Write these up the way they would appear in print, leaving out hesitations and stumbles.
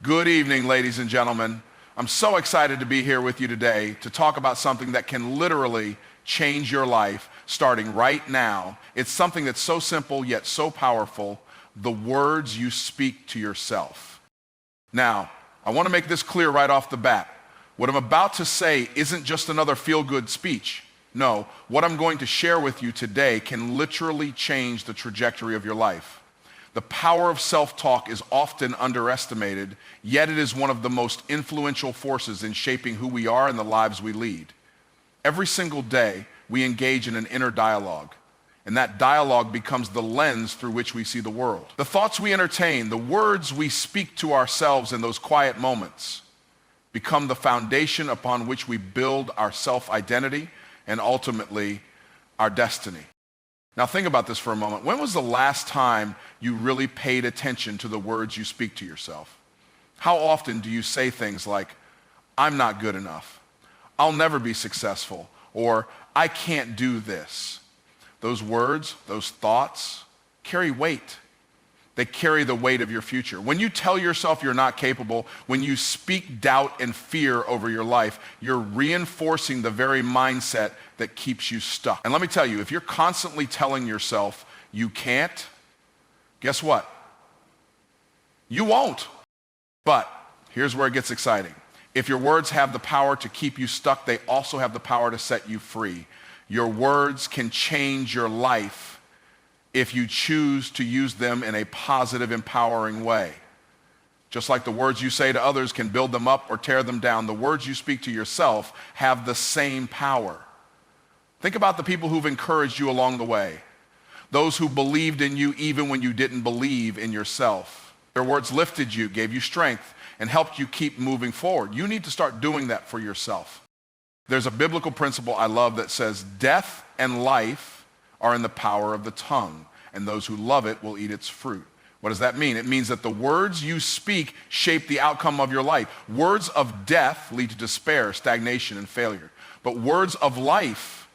Good evening, ladies and gentlemen. I'm so excited to be here with you today to talk about something that can literally change your life starting right now. It's something that's so simple yet so powerful, the words you speak to yourself. Now, I want to make this clear right off the bat. What I'm about to say isn't just another feel-good speech. No, what I'm going to share with you today can literally change the trajectory of your life. The power of self-talk is often underestimated, yet it is one of the most influential forces in shaping who we are and the lives we lead. Every single day, we engage in an inner dialogue, and that dialogue becomes the lens through which we see the world. The thoughts we entertain, the words we speak to ourselves in those quiet moments, become the foundation upon which we build our self-identity and ultimately our destiny. Now think about this for a moment. When was the last time you really paid attention to the words you speak to yourself? How often do you say things like, "I'm not good enough," "I'll never be successful," or "I can't do this"? Those words, those thoughts carry weight. They carry the weight of your future. When you tell yourself you're not capable, when you speak doubt and fear over your life, you're reinforcing the very mindset that keeps you stuck. And let me tell you, if you're constantly telling yourself you can't, guess what? You won't. But here's where it gets exciting. If your words have the power to keep you stuck, they also have the power to set you free. Your words can change your life if you choose to use them in a positive, empowering way. Just like the words you say to others can build them up or tear them down, the words you speak to yourself have the same power. Think about the people who've encouraged you along the way, those who believed in you even when you didn't believe in yourself. Their words lifted you, gave you strength, and helped you keep moving forward. You need to start doing that for yourself. There's a biblical principle I love that says, death and life are in the power of the tongue, and those who love it will eat its fruit. What does that mean? It means that the words you speak shape the outcome of your life. Words of death lead to despair, stagnation, and failure. But words of life,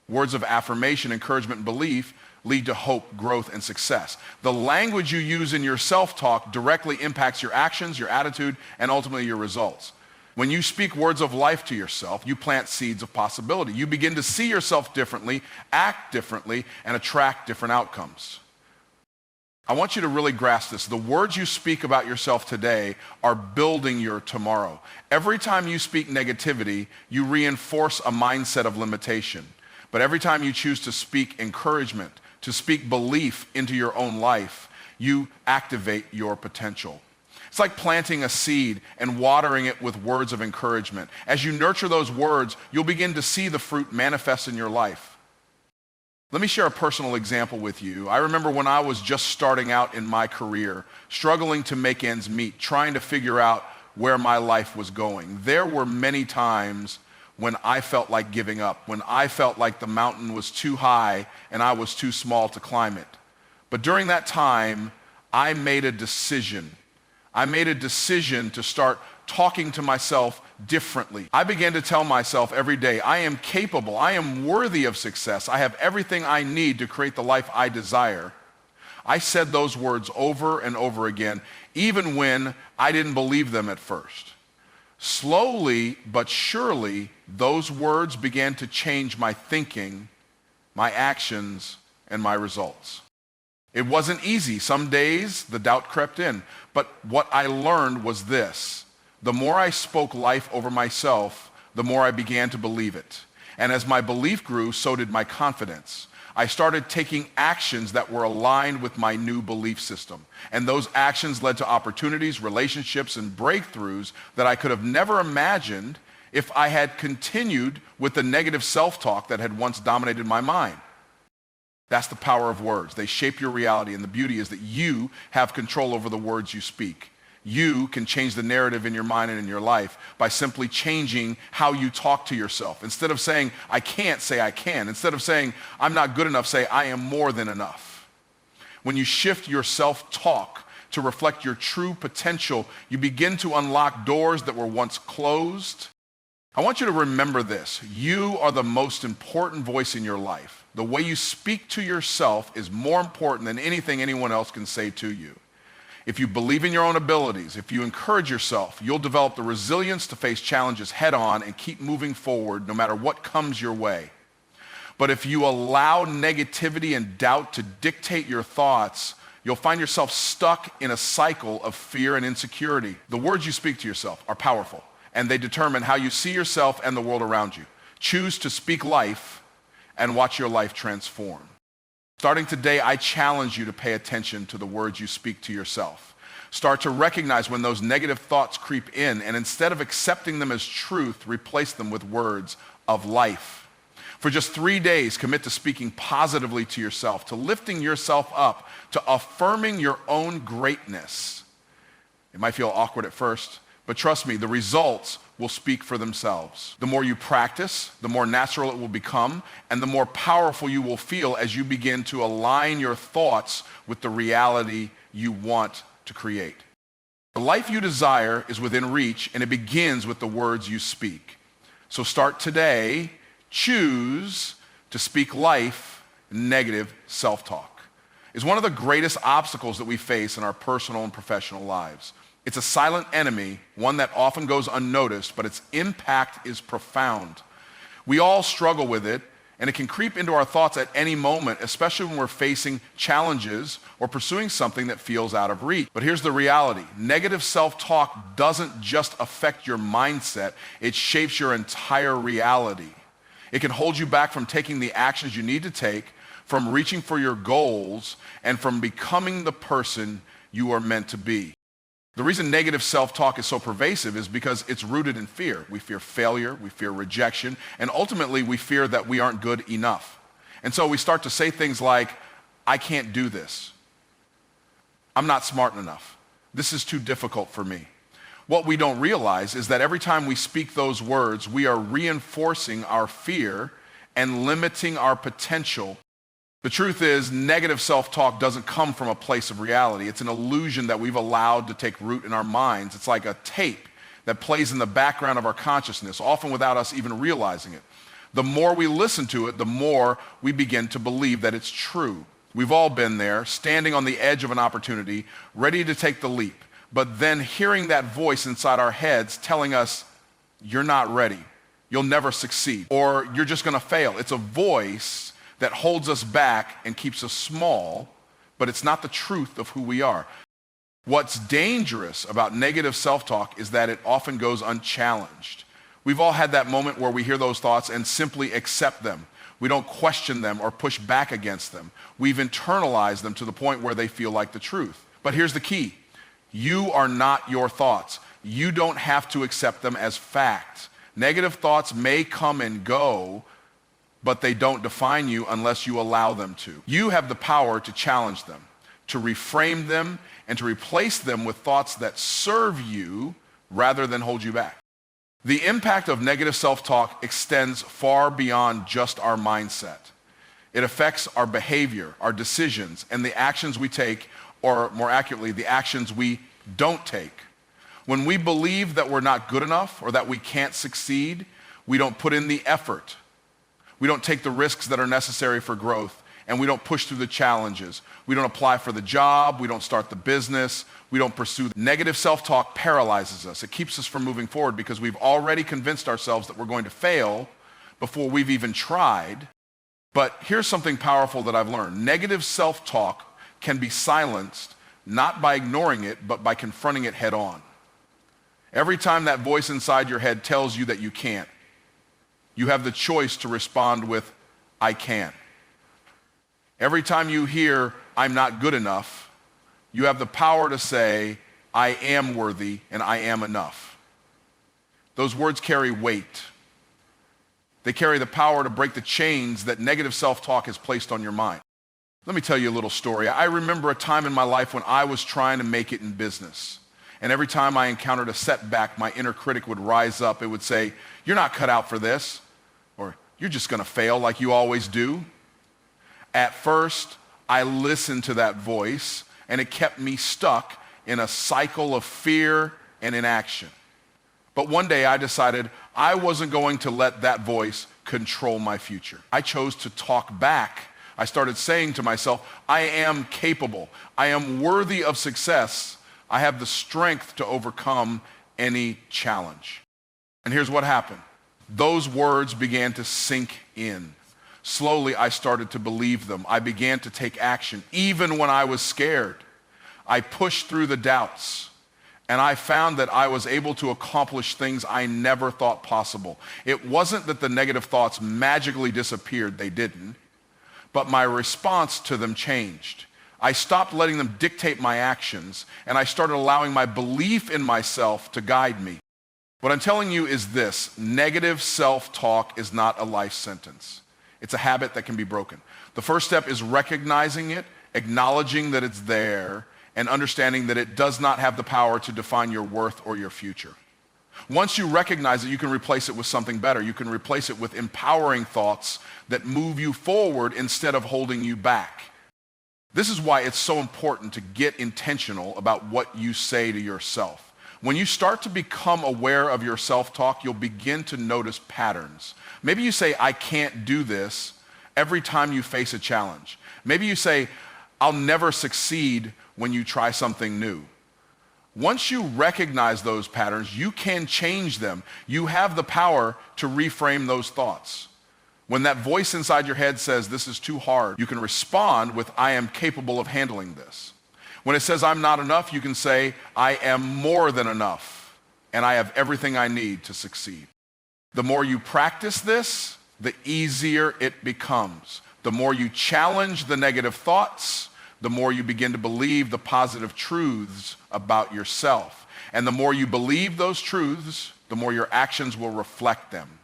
words of affirmation, encouragement, and belief lead to hope, growth, and success. The language you use in your self-talk directly impacts your actions, your attitude, and ultimately your results. When you speak words of life to yourself, you plant seeds of possibility. You begin to see yourself differently, act differently, and attract different outcomes. I want you to really grasp this. The words you speak about yourself today are building your tomorrow. Every time you speak negativity, you reinforce a mindset of limitation. But every time you choose to speak encouragement, to speak belief into your own life, you activate your potential. It's like planting a seed and watering it with words of encouragement. As you nurture those words, you'll begin to see the fruit manifest in your life. Let me share a personal example with you. I remember when I was just starting out in my career, struggling to make ends meet, trying to figure out where my life was going. There were many times when I felt like giving up, when I felt like the mountain was too high and I was too small to climb it. But during that time, I made a decision. I made a decision to start talking to myself differently. I began to tell myself every day, I am capable, I am worthy of success, I have everything I need to create the life I desire. I said those words over and over again, even when I didn't believe them at first. Slowly but surely, those words began to change my thinking, my actions, and my results. It wasn't easy. Some days the doubt crept in. But what I learned was this. The more I spoke life over myself, the more I began to believe it. And as my belief grew, so did my confidence. I started taking actions that were aligned with my new belief system. And those actions led to opportunities, relationships, and breakthroughs that I could have never imagined if I had continued with the negative self-talk that had once dominated my mind. That's the power of words. They shape your reality, and the beauty is that you have control over the words you speak. You can change the narrative in your mind and in your life by simply changing how you talk to yourself. Instead of saying, "I can't," say, "I can." Instead of saying, "I'm not good enough," say, "I am more than enough." When you shift your self-talk to reflect your true potential, you begin to unlock doors that were once closed. I want you to remember this. You are the most important voice in your life. The way you speak to yourself is more important than anything anyone else can say to you. If you believe in your own abilities, if you encourage yourself, you'll develop the resilience to face challenges head on and keep moving forward no matter what comes your way. But if you allow negativity and doubt to dictate your thoughts, you'll find yourself stuck in a cycle of fear and insecurity. The words you speak to yourself are powerful, and they determine how you see yourself and the world around you. Choose to speak life and watch your life transform. Starting today, I challenge you to pay attention to the words you speak to yourself. Start to recognize when those negative thoughts creep in, and instead of accepting them as truth, replace them with words of life. For just 3 days, commit to speaking positively to yourself, to lifting yourself up, to affirming your own greatness. It might feel awkward at first, but trust me, the results will speak for themselves. The more you practice, the more natural it will become, and the more powerful you will feel as you begin to align your thoughts with the reality you want to create. The life you desire is within reach, and it begins with the words you speak. So start today. Choose to speak life. Negative self-talk is one of the greatest obstacles that we face in our personal and professional lives. It's a silent enemy, one that often goes unnoticed, but its impact is profound. We all struggle with it, and it can creep into our thoughts at any moment, especially when we're facing challenges or pursuing something that feels out of reach. But here's the reality. Negative self-talk doesn't just affect your mindset, it shapes your entire reality. It can hold you back from taking the actions you need to take, from reaching for your goals, and from becoming the person you are meant to be. The reason negative self-talk is so pervasive is because it's rooted in fear. We fear failure, we fear rejection, and ultimately we fear that we aren't good enough. And so we start to say things like, I can't do this. I'm not smart enough. This is too difficult for me. What we don't realize is that every time we speak those words, we are reinforcing our fear and limiting our potential. The truth is, negative self-talk doesn't come from a place of reality. It's an illusion that we've allowed to take root in our minds. It's like a tape that plays in the background of our consciousness, often without us even realizing it. The more we listen to it, the more we begin to believe that it's true. We've all been there, standing on the edge of an opportunity, ready to take the leap, but then hearing that voice inside our heads telling us, you're not ready, you'll never succeed, or you're just gonna fail. It's a voice that holds us back and keeps us small, but it's not the truth of who we are. What's dangerous about negative self-talk is that it often goes unchallenged. We've all had that moment where we hear those thoughts and simply accept them. We don't question them or push back against them. We've internalized them to the point where they feel like the truth. But here's the key. You are not your thoughts. You don't have to accept them as fact. Negative thoughts may come and go, but they don't define you unless you allow them to. You have the power to challenge them, to reframe them, and to replace them with thoughts that serve you rather than hold you back. The impact of negative self-talk extends far beyond just our mindset. It affects our behavior, our decisions, and the actions we take, or more accurately, the actions we don't take. When we believe that we're not good enough or that we can't succeed, we don't put in the effort. We don't take the risks that are necessary for growth, and we don't push through the challenges. We don't apply for the job, we don't start the business, we don't pursue. Negative self-talk paralyzes us. It keeps us from moving forward because we've already convinced ourselves that we're going to fail before we've even tried. But here's something powerful that I've learned. Negative self-talk can be silenced, not by ignoring it, but by confronting it head on. Every time that voice inside your head tells you that you can't, you have the choice to respond with, I can. Every time you hear, I'm not good enough, you have the power to say, I am worthy and I am enough. Those words carry weight. They carry the power to break the chains that negative self-talk has placed on your mind. Let me tell you a little story. I remember a time in my life when I was trying to make it in business. And every time I encountered a setback, my inner critic would rise up. It would say, you're not cut out for this. Or you're just gonna fail like you always do. At first, I listened to that voice, and it kept me stuck in a cycle of fear and inaction. But one day I decided I wasn't going to let that voice control my future. I chose to talk back. I started saying to myself, I am capable. I am worthy of success. I have the strength to overcome any challenge. And here's what happened. Those words began to sink in. Slowly, I started to believe them. I began to take action, even when I was scared. I pushed through the doubts, and I found that I was able to accomplish things I never thought possible. It wasn't that the negative thoughts magically disappeared, they didn't, but my response to them changed. I stopped letting them dictate my actions, and I started allowing my belief in myself to guide me. What I'm telling you is this: negative self-talk is not a life sentence. It's a habit that can be broken. The first step is recognizing it, acknowledging that it's there, and understanding that it does not have the power to define your worth or your future. Once you recognize it, you can replace it with something better. You can replace it with empowering thoughts that move you forward instead of holding you back. This is why it's so important to get intentional about what you say to yourself. When you start to become aware of your self-talk, you'll begin to notice patterns. Maybe you say, "I can't do this," every time you face a challenge. Maybe you say, "I'll never succeed," when you try something new. Once you recognize those patterns, you can change them. You have the power to reframe those thoughts. When that voice inside your head says, "This is too hard," you can respond with, "I am capable of handling this." When it says, "I'm not enough," you can say, "I am more than enough, and I have everything I need to succeed." The more you practice this, the easier it becomes. The more you challenge the negative thoughts, the more you begin to believe the positive truths about yourself. And the more you believe those truths, the more your actions will reflect them.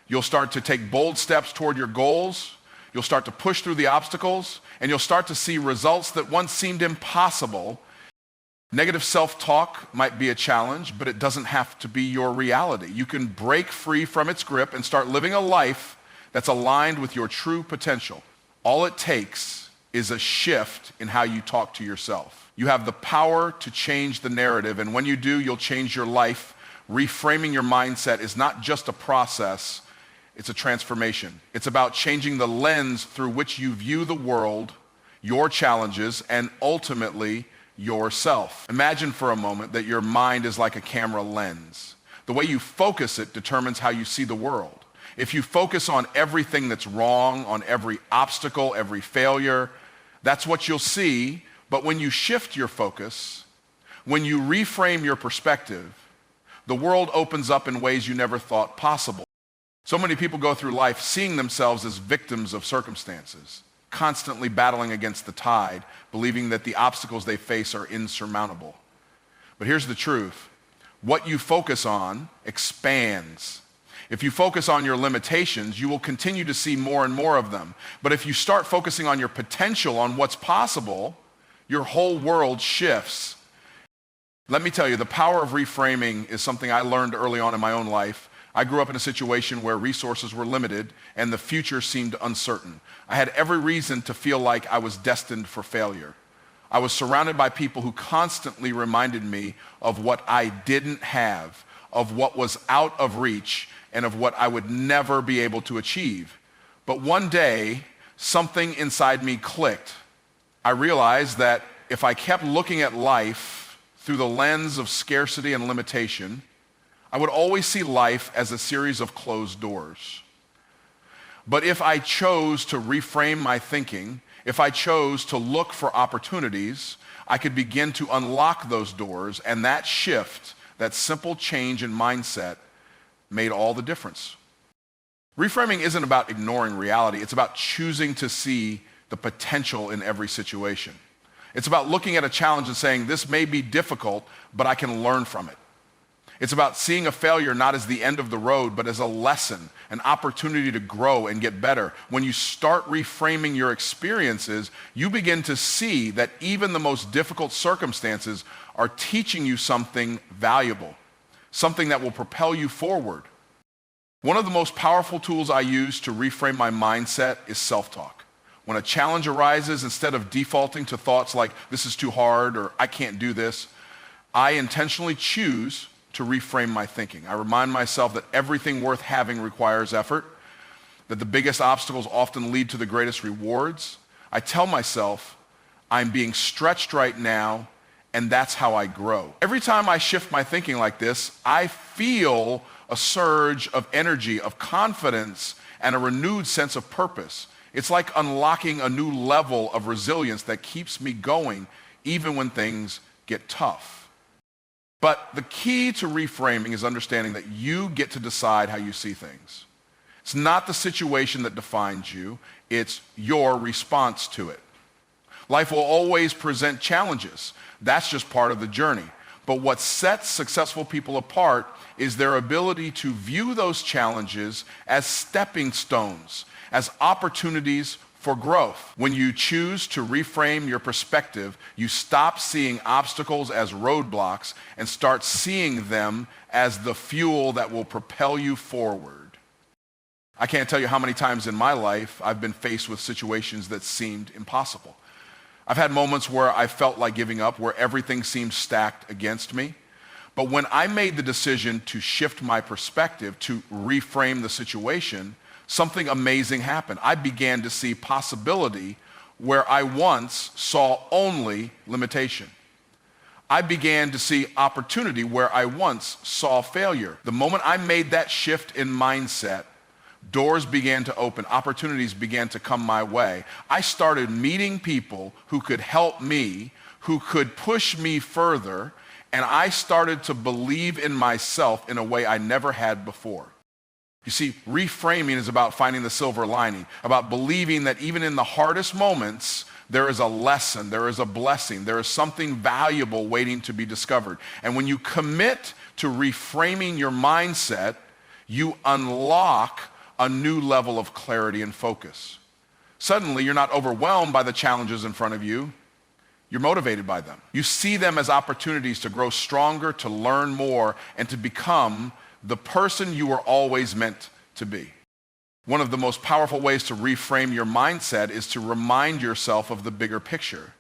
You'll start to take bold steps toward your goals. You'll start to push through the obstacles, and you'll start to see results that once seemed impossible. Negative self-talk might be a challenge, but it doesn't have to be your reality. You can break free from its grip and start living a life that's aligned with your true potential. All it takes is a shift in how you talk to yourself. You have the power to change the narrative, and when you do, you'll change your life. Reframing your mindset is not just a process, it's a transformation. It's about changing the lens through which you view the world, your challenges, and ultimately yourself. Imagine for a moment that your mind is like a camera lens. The way you focus it determines how you see the world. If you focus on everything that's wrong, on every obstacle, every failure, that's what you'll see. But when you shift your focus, when you reframe your perspective, the world opens up in ways you never thought possible. So many people go through life seeing themselves as victims of circumstances, constantly battling against the tide, believing that the obstacles they face are insurmountable. But here's the truth. What you focus on expands. If you focus on your limitations, you will continue to see more and more of them. But if you start focusing on your potential, on what's possible, your whole world shifts. Let me tell you, the power of reframing is something I learned early on in my own life. I grew up in a situation where resources were limited and the future seemed uncertain. I had every reason to feel like I was destined for failure. I was surrounded by people who constantly reminded me of what I didn't have, of what was out of reach, and of what I would never be able to achieve. But one day, something inside me clicked. I realized that if I kept looking at life through the lens of scarcity and limitation, I would always see life as a series of closed doors. But if I chose to reframe my thinking, if I chose to look for opportunities, I could begin to unlock those doors, and that shift, that simple change in mindset, made all the difference. Reframing isn't about ignoring reality. It's about choosing to see the potential in every situation. It's about looking at a challenge and saying, "This may be difficult, but I can learn from it." It's about seeing a failure not as the end of the road, but as a lesson, an opportunity to grow and get better. When you start reframing your experiences, you begin to see that even the most difficult circumstances are teaching you something valuable, something that will propel you forward. One of the most powerful tools I use to reframe my mindset is self-talk. When a challenge arises, instead of defaulting to thoughts like, "This is too hard," or "I can't do this," I intentionally choose to reframe my thinking. I remind myself that everything worth having requires effort, that the biggest obstacles often lead to the greatest rewards. I tell myself, "I'm being stretched right now, and that's how I grow. Every time I shift my thinking like this, I feel a surge of energy, of confidence, and a renewed sense of purpose. It's like unlocking a new level of resilience that keeps me going even when things get tough. But the key to reframing is understanding that you get to decide how you see things. It's not the situation that defines you, it's your response to it. Life will always present challenges. That's just part of the journey. But what sets successful people apart is their ability to view those challenges as stepping stones, as opportunities for growth. When you choose to reframe your perspective, you stop seeing obstacles as roadblocks and start seeing them as the fuel that will propel you forward. I can't tell you how many times in my life I've been faced with situations that seemed impossible. I've had moments where I felt like giving up, where everything seemed stacked against me. But when I made the decision to shift my perspective, to reframe the situation, something amazing happened. I began to see possibility where I once saw only limitation. I began to see opportunity where I once saw failure. The moment I made that shift in mindset, doors began to open, opportunities began to come my way. I started meeting people who could help me, who could push me further, and I started to believe in myself in a way I never had before. You see, reframing is about finding the silver lining, about believing that even in the hardest moments, there is a lesson, there is a blessing, there is something valuable waiting to be discovered. And when you commit to reframing your mindset, you unlock a new level of clarity and focus. Suddenly, you're not overwhelmed by the challenges in front of you. You're motivated by them. You see them as opportunities to grow stronger, to learn more, and to become the person you were always meant to be. One of the most powerful ways to reframe your mindset is to remind yourself of the bigger picture.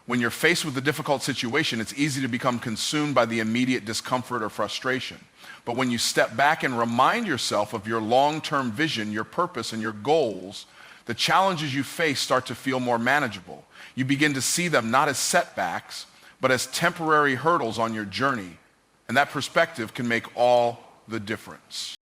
When you're faced with a difficult situation, it's easy to become consumed by the immediate discomfort or frustration. But when you step back and remind yourself of your long-term vision, your purpose, and your goals, the challenges you face start to feel more manageable. You begin to see them not as setbacks, but as temporary hurdles on your journey. And that perspective can make all the difference.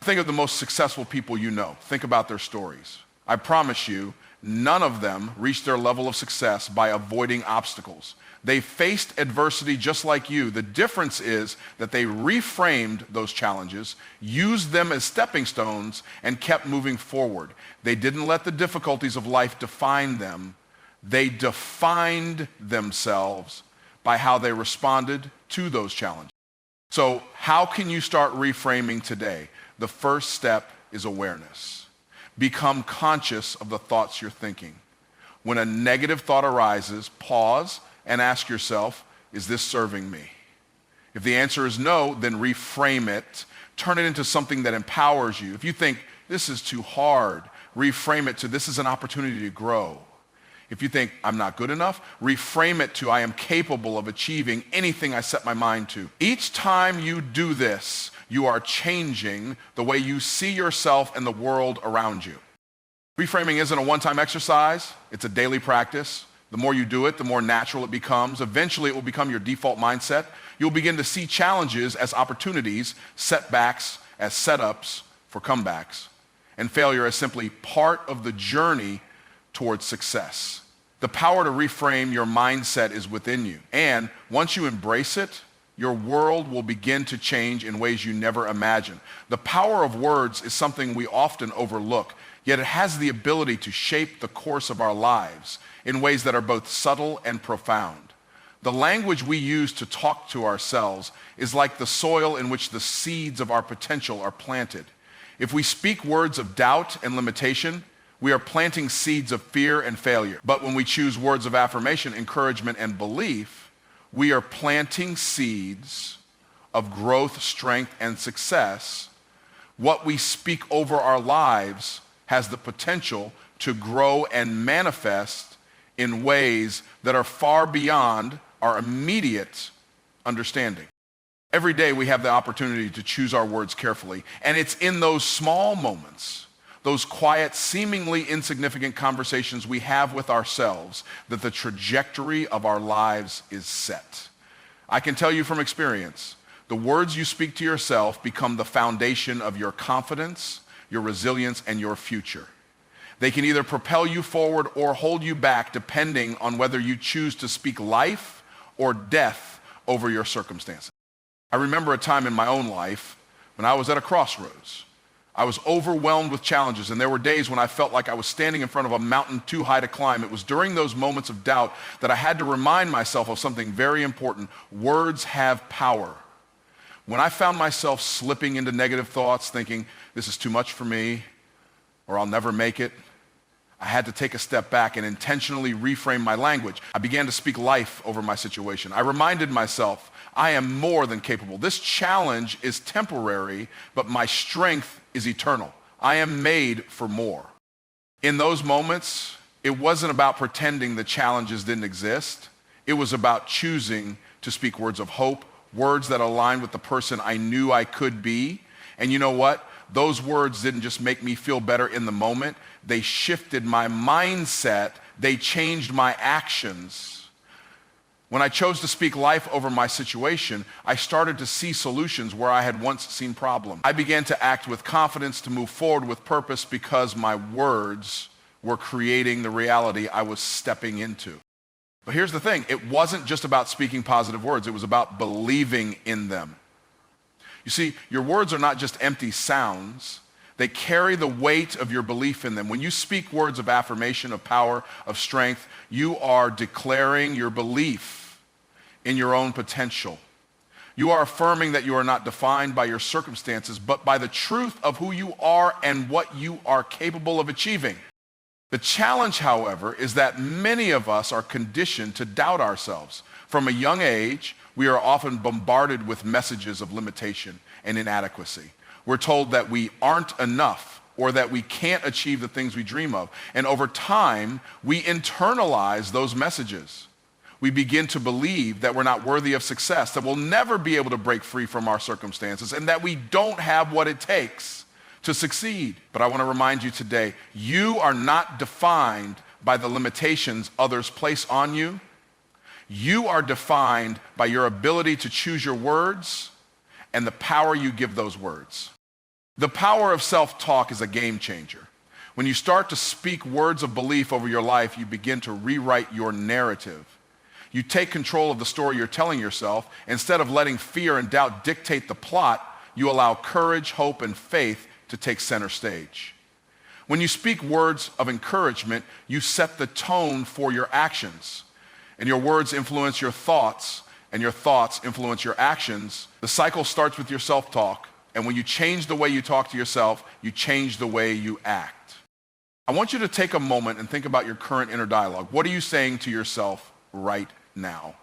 Think of the most successful people you know. Think about their stories. I promise you, none of them reached their level of success by avoiding obstacles. They faced adversity just like you. The difference is that they reframed those challenges, used them as stepping stones, and kept moving forward. They didn't let the difficulties of life define them. They defined themselves by how they responded to those challenges. So how can you start reframing today? The first step is awareness. Become conscious of the thoughts you're thinking. When a negative thought arises, pause and ask yourself, is this serving me? If the answer is no, then reframe it. Turn it into something that empowers you. If you think, this is too hard, reframe it to, this is an opportunity to grow. If you think, I'm not good enough, reframe it to, I am capable of achieving anything I set my mind to. Each time you do this, you are changing the way you see yourself and the world around you. Reframing isn't a one-time exercise, it's a daily practice. The more you do it, the more natural it becomes. Eventually, it will become your default mindset. You'll begin to see challenges as opportunities, setbacks as setups for comebacks, and failure as simply part of the journey towards success. The power to reframe your mindset is within you. And once you embrace it, your world will begin to change in ways you never imagined. The power of words is something we often overlook, yet it has the ability to shape the course of our lives in ways that are both subtle and profound. The language we use to talk to ourselves is like the soil in which the seeds of our potential are planted. If we speak words of doubt and limitation, we are planting seeds of fear and failure. But when we choose words of affirmation, encouragement, and belief, we are planting seeds of growth, strength, and success. What we speak over our lives has the potential to grow and manifest in ways that are far beyond our immediate understanding. Every day we have the opportunity to choose our words carefully, and it's in those small moments those quiet, seemingly insignificant conversations we have with ourselves, that the trajectory of our lives is set. I can tell you from experience, the words you speak to yourself become the foundation of your confidence, your resilience, and your future. They can either propel you forward or hold you back, depending on whether you choose to speak life or death over your circumstances. I remember a time in my own life when I was at a crossroads. I was overwhelmed with challenges, and there were days when I felt like I was standing in front of a mountain too high to climb. It was during those moments of doubt that I had to remind myself of something very important. Words have power. When I found myself slipping into negative thoughts, thinking, this is too much for me, or I'll never make it, I had to take a step back and intentionally reframe my language. I began to speak life over my situation. I reminded myself, I am more than capable. This challenge is temporary, but my strength is eternal. I am made for more. In those moments, it wasn't about pretending the challenges didn't exist. It was about choosing to speak words of hope, words that aligned with the person I knew I could be. And you know what? Those words didn't just make me feel better in the moment. They shifted my mindset. They changed my actions. When I chose to speak life over my situation, I started to see solutions where I had once seen problems. I began to act with confidence, to move forward with purpose, because my words were creating the reality I was stepping into. But here's the thing, it wasn't just about speaking positive words, it was about believing in them. You see, your words are not just empty sounds, they carry the weight of your belief in them. When you speak words of affirmation, of power, of strength, you are declaring your belief in your own potential. You are affirming that you are not defined by your circumstances, but by the truth of who you are and what you are capable of achieving. The challenge, however, is that many of us are conditioned to doubt ourselves. From a young age, we are often bombarded with messages of limitation and inadequacy. We're told that we aren't enough or that we can't achieve the things we dream of. And over time, we internalize those messages. We begin to believe that we're not worthy of success, that we'll never be able to break free from our circumstances, and that we don't have what it takes to succeed. But I want to remind you today, you are not defined by the limitations others place on you. You are defined by your ability to choose your words and the power you give those words. The power of self-talk is a game changer. When you start to speak words of belief over your life, you begin to rewrite your narrative. You take control of the story you're telling yourself. Instead of letting fear and doubt dictate the plot, you allow courage, hope, and faith to take center stage. When you speak words of encouragement, you set the tone for your actions. And your words influence your thoughts, and your thoughts influence your actions. The cycle starts with your self-talk, and when you change the way you talk to yourself, you change the way you act. I want you to take a moment and think about your current inner dialogue. What are you saying to yourself right now?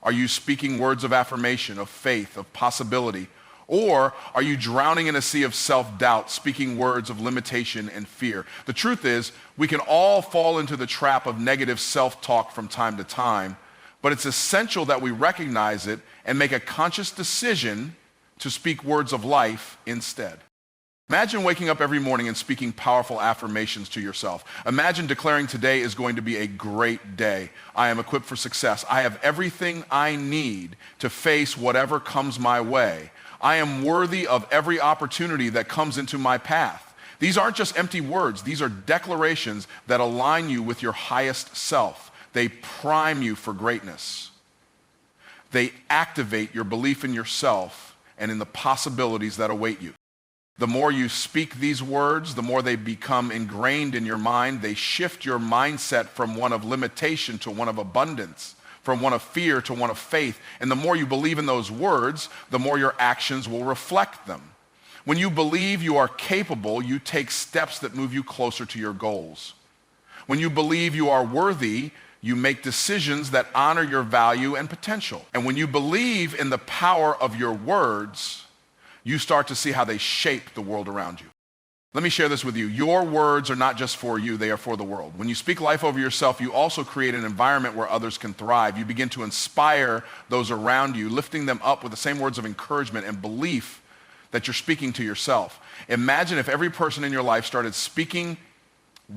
Are you speaking words of affirmation, of faith, of possibility? Or are you drowning in a sea of self-doubt, speaking words of limitation and fear? The truth is, we can all fall into the trap of negative self-talk from time to time, but it's essential that we recognize it and make a conscious decision to speak words of life instead. Imagine waking up every morning and speaking powerful affirmations to yourself. Imagine declaring today is going to be a great day. I am equipped for success. I have everything I need to face whatever comes my way. I am worthy of every opportunity that comes into my path. These aren't just empty words. These are declarations that align you with your highest self. They prime you for greatness. They activate your belief in yourself and in the possibilities that await you. The more you speak these words, the more they become ingrained in your mind. They shift your mindset from one of limitation to one of abundance, from one of fear to one of faith. And the more you believe in those words, the more your actions will reflect them. When you believe you are capable, you take steps that move you closer to your goals. When you believe you are worthy, you make decisions that honor your value and potential. And when you believe in the power of your words, you start to see how they shape the world around you. Let me share this with you. Your words are not just for you, they are for the world. When you speak life over yourself, you also create an environment where others can thrive. You begin to inspire those around you, lifting them up with the same words of encouragement and belief that you're speaking to yourself. Imagine if every person in your life started speaking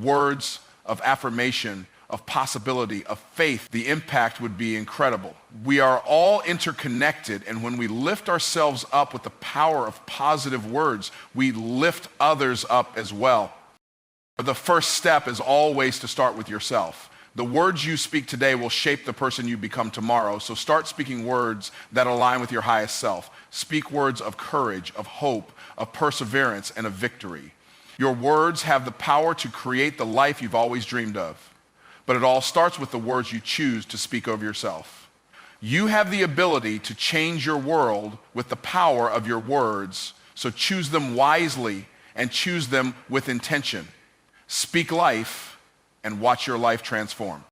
words of affirmation, of possibility, of faith. The impact would be incredible. We are all interconnected, and when we lift ourselves up with the power of positive words, we lift others up as well. The first step is always to start with yourself. The words you speak today will shape the person you become tomorrow, so start speaking words that align with your highest self. Speak words of courage, of hope, of perseverance, and of victory. Your words have the power to create the life you've always dreamed of. But it all starts with the words you choose to speak over yourself. You have the ability to change your world with the power of your words, so choose them wisely and choose them with intention. Speak life and watch your life transform.